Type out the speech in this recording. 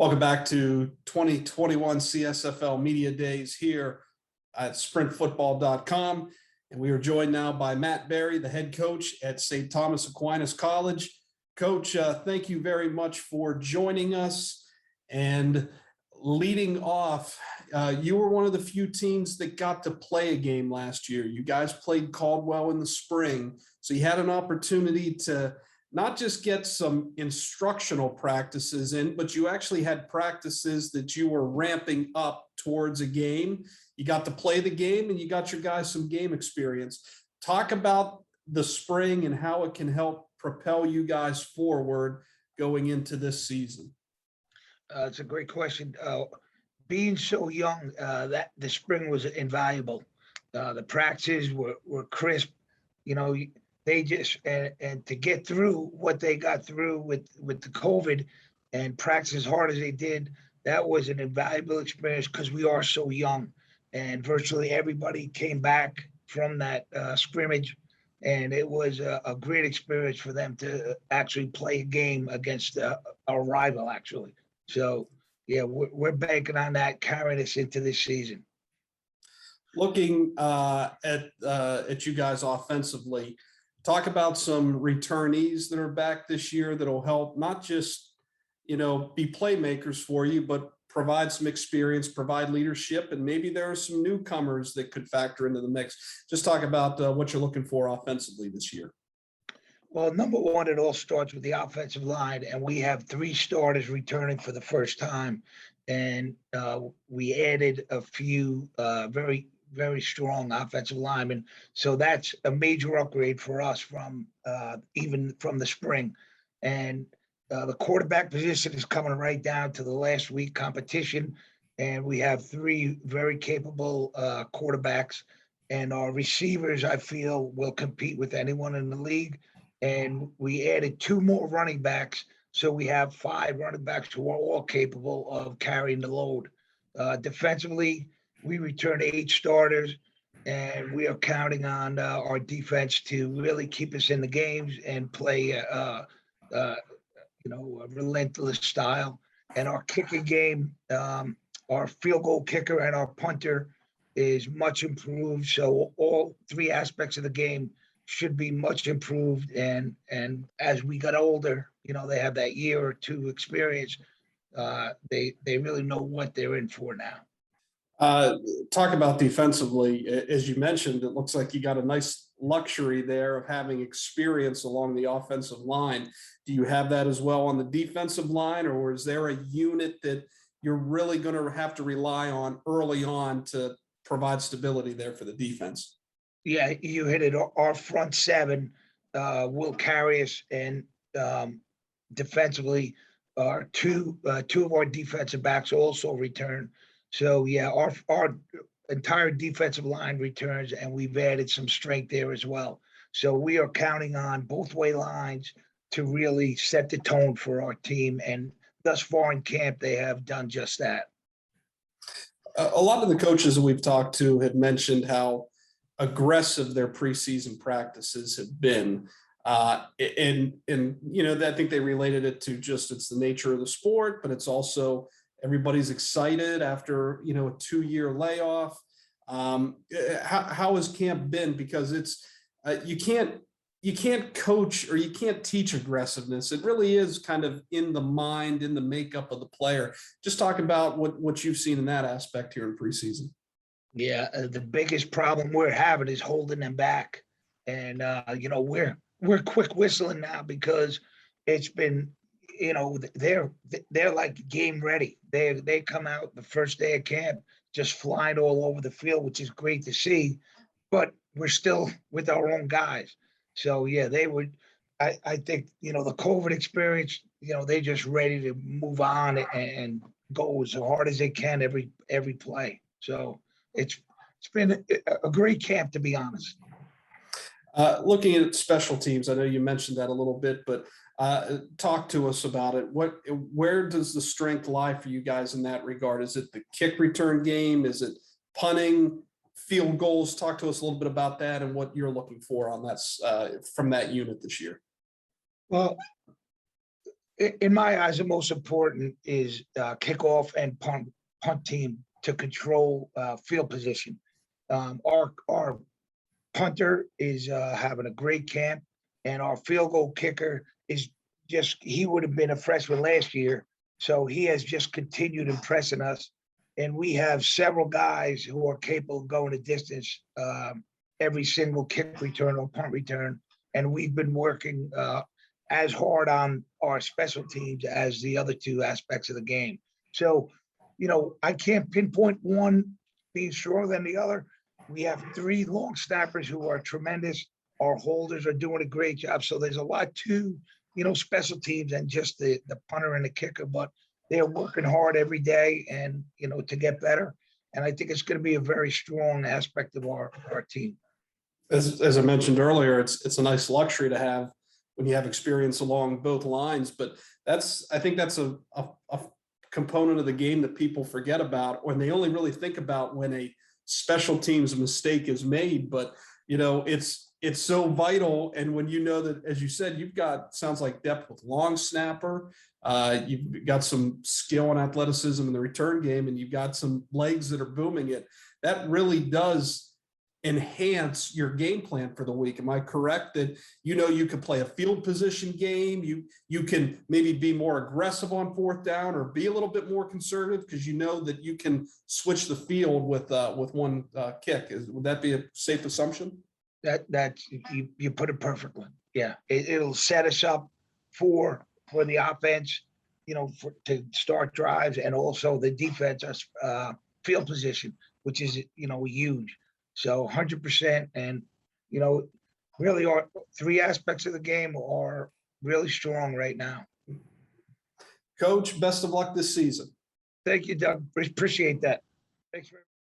Welcome back to 2021 CSFL Media Days here at sprintfootball.com. And we are joined now by Matt Berry, the head coach at St. Thomas Aquinas College. Coach, thank you very much for joining us. And leading off, you were one of the few teams that got to play a game last year. You guys played Caldwell in the spring, so you had an opportunity to not just get some instructional practices in, but you actually had practices that you were ramping up towards a game. You got to play the game and you got your guys some game experience. Talk about the spring and how it can help propel you guys forward going into this season. It's a great question. Being so young, that the spring was invaluable. The practices were crisp. You know, they just and to get through what they got through with the COVID and practice as hard as they did, that was an invaluable experience because we are so young, and virtually everybody came back from that scrimmage, and it was a great experience for them to actually play a game against our rival, actually. So yeah, we're banking on that carrying us into this season. Looking at you guys offensively, talk about some returnees that are back this year that'll help not just, be playmakers for you, but provide some experience, provide leadership, and maybe there are some newcomers that could factor into the mix. Just talk about what you're looking for offensively this year. Well, number one, it all starts with the offensive line, and we have 3 starters returning for the first time, and we added a few very, very strong offensive linemen. So that's a major upgrade for us from even from the spring. And the quarterback position is coming right down to the last week competition, and we have 3 very capable quarterbacks. And our receivers, I feel, will compete with anyone in the league. And we added 2 more running backs, so we have 5 running backs who are all capable of carrying the load. Defensively, we returned 8 starters, and we are counting on our defense to really keep us in the games and play, a relentless style. And our kicking game, our field goal kicker and our punter is much improved. So all 3 aspects of the game should be much improved. And as we got older, they have that year or 2 experience. They really know what they're in for now. Talk about defensively. As you mentioned, it looks like you got a nice luxury there of having experience along the offensive line. Do you have that as well on the defensive line, or is there a unit that you're really going to have to rely on early on to provide stability there for the defense? Yeah, you hit it. Our front 7 will carry us, and defensively, our two of our defensive backs also return. So yeah, our entire defensive line returns, and we've added some strength there as well. So we are counting on both way lines to really set the tone for our team, and thus far in camp, they have done just that. A lot of the coaches that we've talked to had mentioned how aggressive their preseason practices have been. And I think they related it to just it's the nature of the sport, but it's also everybody's excited after, a 2-year layoff. How has camp been? Because it's you can't coach or you can't teach aggressiveness. It really is kind of in the mind, in the makeup of the player. Just talk about what you've seen in that aspect here in preseason. Yeah, the biggest problem we're having is holding them back, and we're quick whistling now because it's been, they're like game ready. They come out the first day of camp just flying all over the field, which is great to see, but we're still with our own guys. So yeah, they would. I think the COVID experience, they're just ready to move on and go as hard as they can every play. So it's been a great camp, to be honest. Looking at special teams, I know you mentioned that a little bit, but talk to us about it. Where does the strength lie for you guys in that regard? Is it the kick return game? Is it punting, field goals? Talk to us a little bit about that and what you're looking for on that from that unit this year. Well, In my eyes, the most important is kickoff and punt team to control field position. Our punter is having a great camp, and our field goal kicker is he would have been a freshman last year, so he has just continued impressing us. And we have several guys who are capable of going a distance every single kick return or punt return. And we've been working as hard on our special teams as the other two aspects of the game. So, I can't pinpoint one being stronger than the other. We have three long snappers who are tremendous. Our holders are doing a great job. So there's a lot to, special teams and just the punter and the kicker, but they're working hard every day and, to get better. And I think it's going to be a very strong aspect of our team. As I mentioned earlier, it's a nice luxury to have when you have experience along both lines, but I think that's a component of the game that people forget about, when they only really think about when a special teams mistake is made. But it's so vital. And when that, as you said, you've got, sounds like, depth with long snapper, you've got some skill and athleticism in the return game, and you've got some legs that are booming it, that really does enhance your game plan for the week. Am I correct that you can play a field position game, you can maybe be more aggressive on fourth down or be a little bit more conservative because that you can switch the field with one kick? Would that be a safe assumption? That you put it perfectly. Yeah, it'll set us up for the offense, to start drives, and also the defense field position, which is huge. So 100%, and really our three aspects of the game are really strong right now. Coach, best of luck this season. Thank you, Doug. Appreciate that. Thanks very much.